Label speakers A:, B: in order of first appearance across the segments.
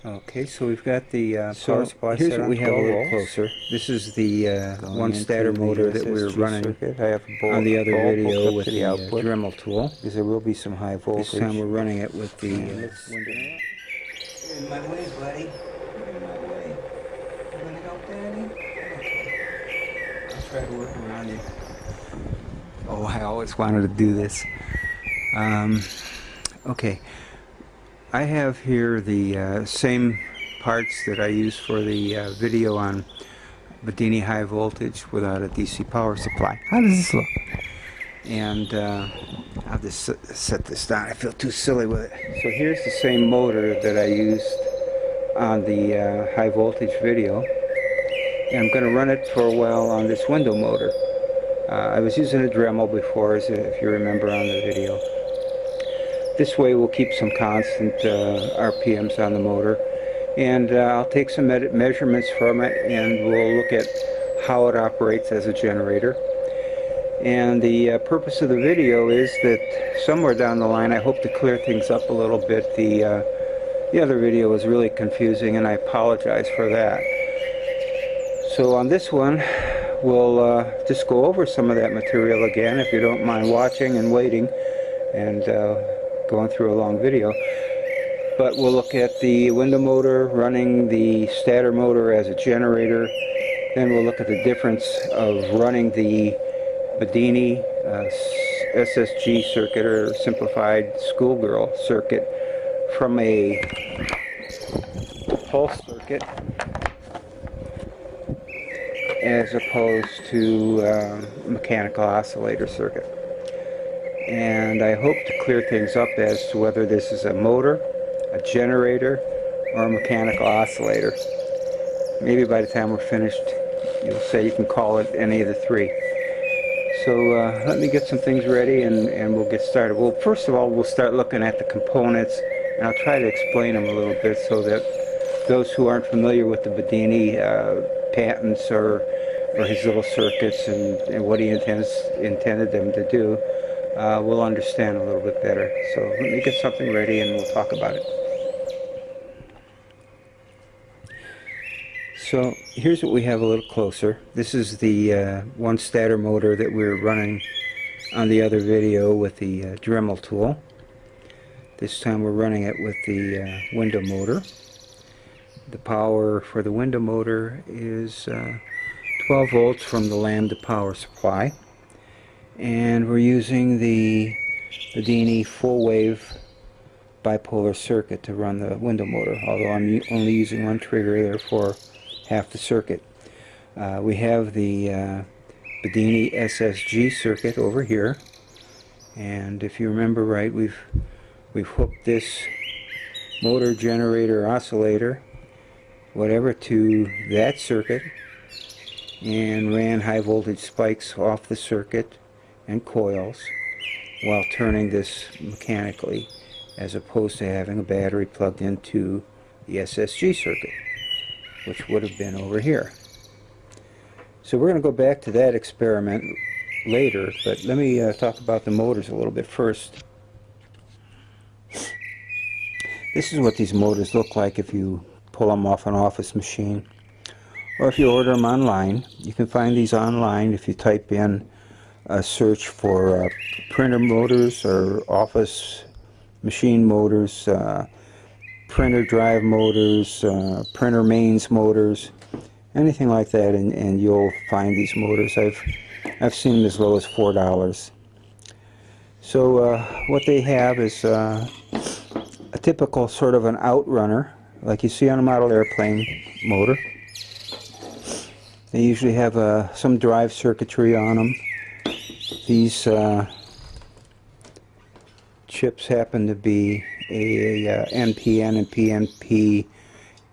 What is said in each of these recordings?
A: Okay, so we've got the
B: So
A: power supply
B: here's
A: set
B: what
A: on
B: we have a
A: 12
B: little
A: volts.
B: closer.
A: This is the
B: Going
A: one
B: into
A: stator
B: the
A: motor that we're
B: SSG
A: running
B: circuit. I have a
A: on the other
B: bulb hooked
A: video
B: up
A: with
B: to the
A: the
B: output
A: Dremel tool.
B: because there will be some high voltage.
A: This time we're running it with the
B: And
A: window.
B: You're in my way, buddy. You're in my way. You gonna help Daddy?
A: I'll try to work around you. Oh, I always wanted to do this. Okay, I have here the same parts that I use for the video on Bedini high voltage without a DC power supply.
B: How does this look?
A: And I'll just set this down. I feel too silly with it. So here's the same motor that I used on the high voltage video, and I'm going to run it for a while on this window motor. I was using a Dremel before, as if you remember on the video. This way we'll keep some constant RPMs on the motor, and I'll take some measurements from it, and we'll look at how it operates as a generator. And the purpose of the video is that somewhere down the line I hope to clear things up a little bit. The other video was really confusing, and I apologize for that. So on this one we'll just go over some of that material again, if you don't mind watching and waiting and going through a long video. But we'll look at the window motor running the stator motor as a generator. Then we'll look at the difference of running the Bedini SSG circuit, or simplified schoolgirl circuit, from a pulse circuit as opposed to mechanical oscillator circuit. And I hope to clear things up as to whether this is a motor, a generator, or a mechanical oscillator. Maybe by the time we're finished you'll say you can call it any of the three. So let me get some things ready and we'll get started. Well, first of all, we'll start looking at the components, and I'll try to explain them a little bit so that those who aren't familiar with the Bedini patents or his little circuits and what he intended them to do will understand a little bit better. So let me get something ready and we'll talk about it. So here's what we have a little closer. This is the one stator motor that we were running on the other video with the Dremel tool. This time we're running it with the window motor. The power for the window motor is 12 volts from the Lambda power supply. And we're using the Bedini full wave bipolar circuit to run the window motor, although I'm only using one trigger, therefore half the circuit. We have the Bedini SSG circuit over here, and if you remember right, we've hooked this motor, generator, oscillator, whatever, to that circuit, and ran high voltage spikes off the circuit and coils while turning this mechanically, as opposed to having a battery plugged into the SSG circuit, which would have been over here. So we're going to go back to that experiment later, but let me talk about the motors a little bit first. This is what these motors look like if you pull them off an office machine, or if you order them online. You can find these online if you type in a search for printer motors or office machine motors, printer drive motors, printer mains motors, anything like that, and you'll find these motors. I've seen them as low as $4. So what they have is a typical sort of an outrunner, like you see on a model airplane motor. They usually have some drive circuitry on them. These chips happen to be a NPN and PNP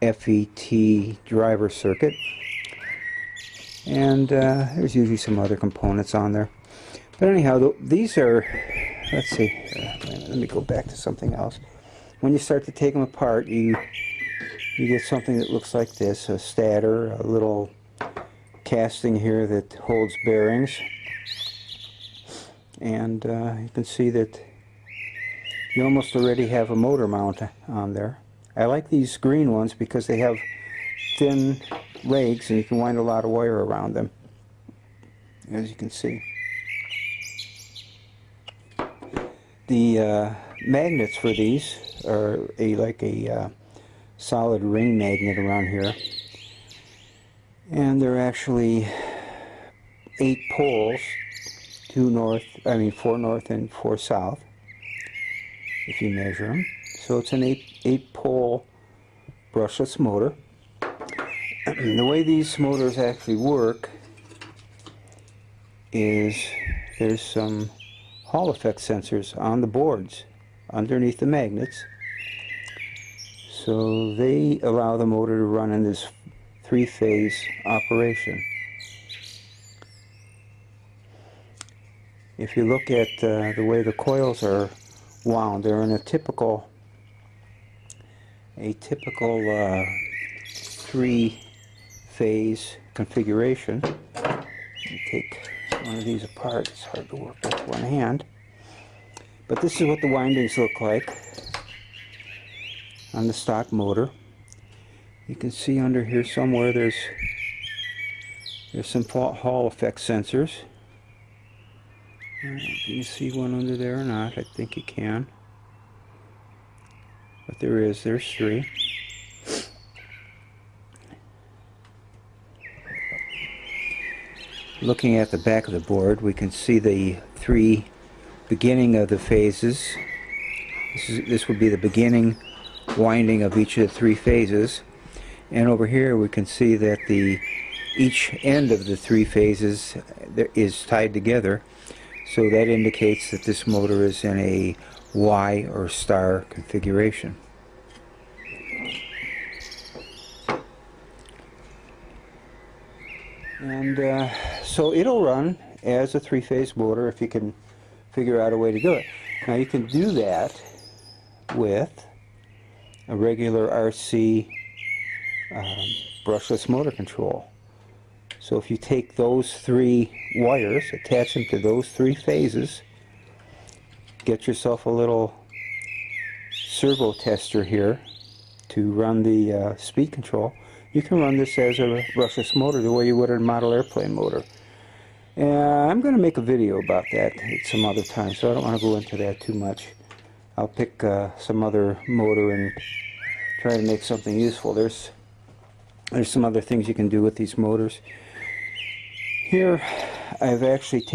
A: FET driver circuit, and there's usually some other components on there. But anyhow, these are, let's see, let me go back to something else. When you start to take them apart, you get something that looks like this: a stator, a little casting here that holds bearings, and you can see that you almost already have a motor mount on there. I like these green ones because they have thin legs and you can wind a lot of wire around them, as you can see. The magnets for these are like a solid ring magnet around here, and they're actually 8 poles, 4 north and 4 south, if you measure them. So it's an 8 pole brushless motor. The way these motors actually work is there's some Hall effect sensors on the boards underneath the magnets, so they allow the motor to run in this 3-phase operation. If you look at the way the coils are wound, they're in a typical 3-phase configuration. Let me take one of these apart. It's hard to work with one hand. But this is what the windings look like on the stock motor. You can see under here somewhere there's some Hall effect sensors. I don't know if you can see one under there or not. I think you can. But there's 3. Looking at the back of the board, we can see the 3 beginning of the phases. This would be the beginning winding of each of the 3 phases. And over here we can see that each end of the 3 phases is tied together. So that indicates that this motor is in a Y or star configuration. And so it'll run as a 3-phase motor if you can figure out a way to do it. Now you can do that with a regular RC brushless motor control. So if you take those 3 wires, attach them to those 3 phases, get yourself a little servo tester here to run the speed control, you can run this as a brushless motor the way you would a model airplane motor. And I'm going to make a video about that at some other time, so I don't want to go into that too much. I'll pick some other motor and try to make something useful. There's some other things you can do with these motors. Here I've actually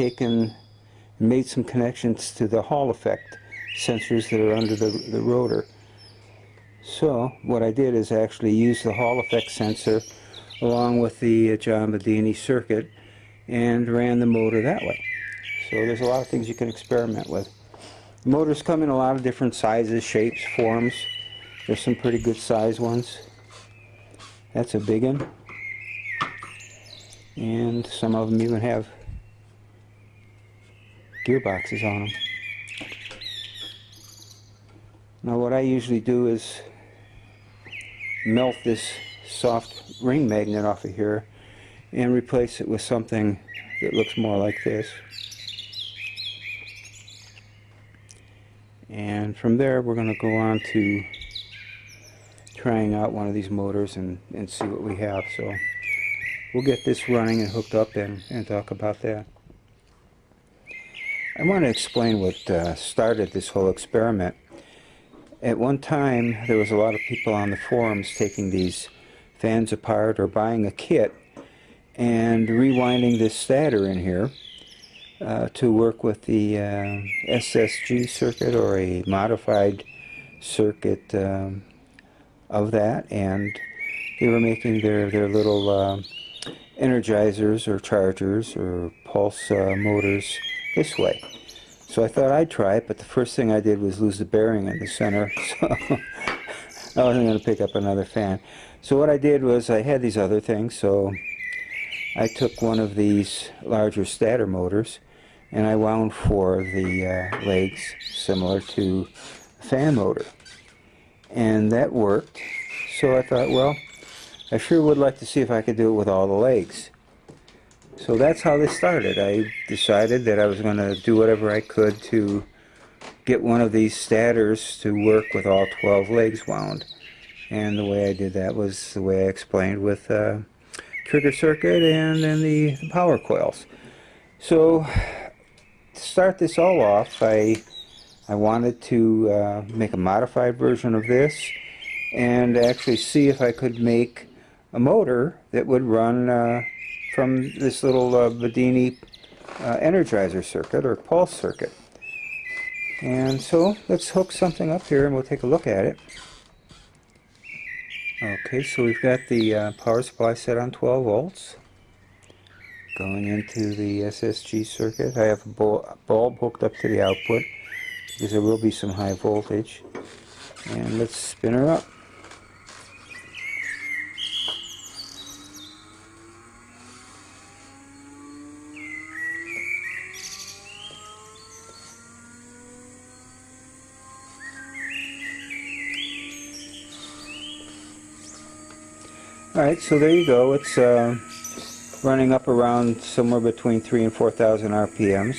A: made some connections to the Hall effect sensors that are under the rotor. So what I did is actually use the Hall effect sensor along with the John Bedini circuit and ran the motor that way. So there's a lot of things you can experiment with. The motors come in a lot of different sizes, shapes, forms. There's some pretty good size ones. That's a big one. And some of them even have gearboxes on them. Now what I usually do is melt this soft ring magnet off of here and replace it with something that looks more like this. And from there we're going to go on to trying out one of these motors and see what we have. So we'll get this running and hooked up and talk about that. I want to explain what started this whole experiment. At one time there was a lot of people on the forums taking these fans apart or buying a kit and rewinding this stator in here to work with the SSG circuit or a modified circuit of that, and they were making their little energizers or chargers or pulse motors this way. So I thought I'd try it, but the first thing I did was lose the bearing in the center, so I wasn't going to pick up another fan. So what I did was I had these other things, so I took one of these larger stator motors and I wound 4 of the legs similar to a fan motor. And that worked, so I thought, well, I sure would like to see if I could do it with all the legs. So that's how this started. I decided that I was going to do whatever I could to get one of these stators to work with all 12 legs wound. And the way I did that was the way I explained with trigger circuit and then the power coils. So to start this all off, I wanted to make a modified version of this and actually see if I could make a motor that would run from this little Bedini energizer circuit or pulse circuit. And so let's hook something up here and we'll take a look at it. Okay, so we've got the power supply set on 12 volts. Going into the SSG circuit, I have a bulb hooked up to the output because there will be some high voltage. And let's spin her up. Alright, so there you go. It's running up around somewhere between 3,000 and 4,000 RPMs.